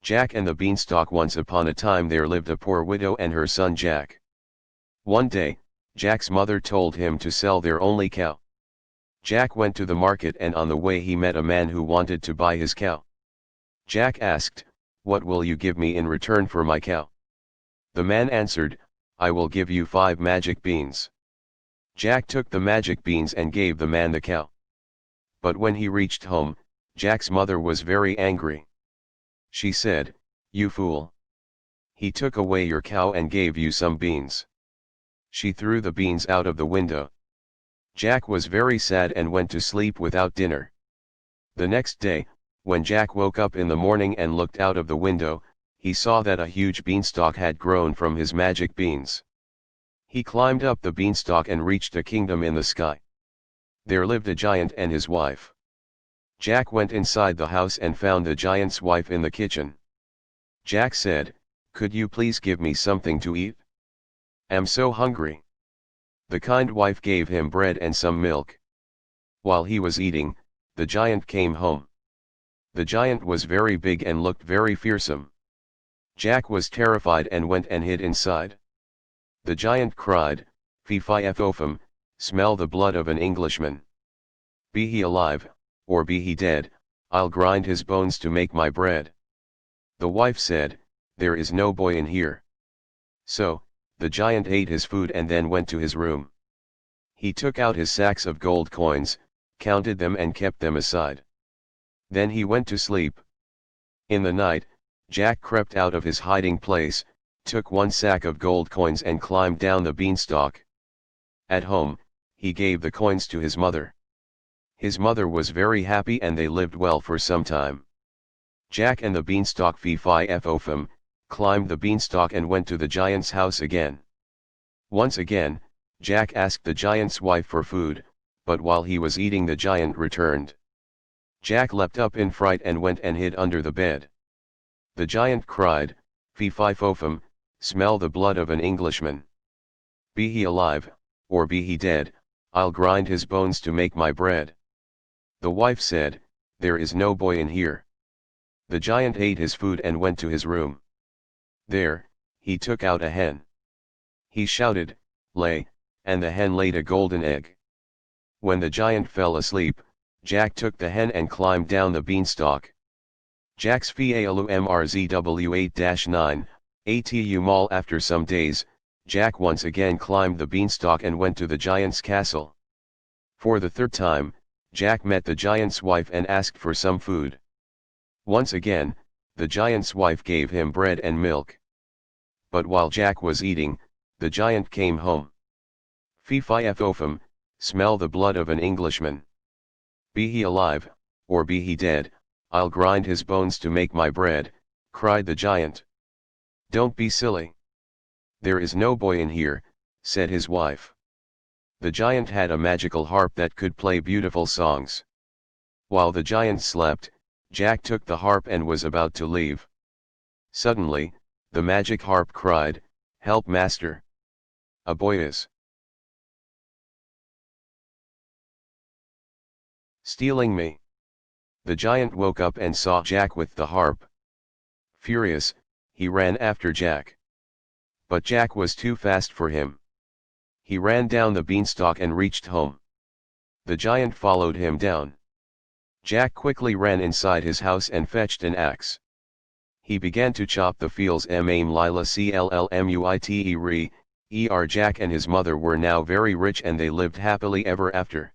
Jack and the Beanstalk. Once upon a time there lived a poor widow and her son Jack. One day, Jack's mother told him to sell their only cow. Jack went to the market and on the way he met a man who wanted to buy his cow. Jack asked, "What will you give me in return for my cow?" The man answered, "I will give you 5 magic beans." Jack took the magic beans and gave the man the cow. But when he reached home, Jack's mother was very angry. She said, "You fool! He took away your cow and gave you some beans." She threw the beans out of the window. Jack was very sad and went to sleep without dinner. The next day, when Jack woke up in the morning and looked out of the window, he saw that a huge beanstalk had grown from his magic beans. He climbed up the beanstalk and reached a kingdom in the sky. There lived a giant and his wife. Jack went inside the house and found the giant's wife in the kitchen. Jack said, "Could you please give me something to eat? I'm so hungry." The kind wife gave him bread and some milk. While he was eating, the giant came home. The giant was very big and looked very fearsome. Jack was terrified and went and hid inside. The giant cried, "Fee-fi-fo-fum, smell the blood of an Englishman. Be he alive, or be he dead, I'll grind his bones to make my bread." The wife said, "There is no boy in here." So, the giant ate his food and then went to his room. He took out his sacks of gold coins, counted them and kept them aside. Then he went to sleep. In the night, Jack crept out of his hiding place, took 1 sack of gold coins and climbed down the beanstalk. At home, he gave the coins to his mother. His mother was very happy and they lived well for some time. Jack and the Beanstalk fee-fi-fo-fum, climbed the beanstalk and went to the giant's house again. Once again, Jack asked the giant's wife for food, but while he was eating the giant returned. Jack leapt up in fright and went and hid under the bed. The giant cried, "Fee-fi-fo-fum, smell the blood of an Englishman. Be he alive, or be he dead, I'll grind his bones to make my bread." The wife said, "There is no boy in here." The giant ate his food and went to his room. There, he took out a hen. He shouted, "Lay," and the hen laid a golden egg. When the giant fell asleep, Jack took the hen and climbed down the beanstalk. Jack's FALUMRZW8-9, ATU Mall. After some days, Jack once again climbed the beanstalk and went to the giant's castle. For the 3rd time, Jack met the giant's wife and asked for some food. Once again, the giant's wife gave him bread and milk. But while Jack was eating, the giant came home. "Fee-fi-fo-fum, smell the blood of an Englishman. Be he alive, or be he dead, I'll grind his bones to make my bread," cried the giant. "Don't be silly. There is no boy in here," said his wife. The giant had a magical harp that could play beautiful songs. While the giant slept, Jack took the harp and was about to leave. Suddenly, the magic harp cried, "Help, master! A boy is stealing me." The giant woke up and saw Jack with the harp. Furious, he ran after Jack. But Jack was too fast for him. He ran down the beanstalk and reached home. The giant followed him down. Jack quickly ran inside his house and fetched an axe. He began to chop the fields. Aim Lila Cllmuite re. Jack and his mother were now very rich and they lived happily ever after.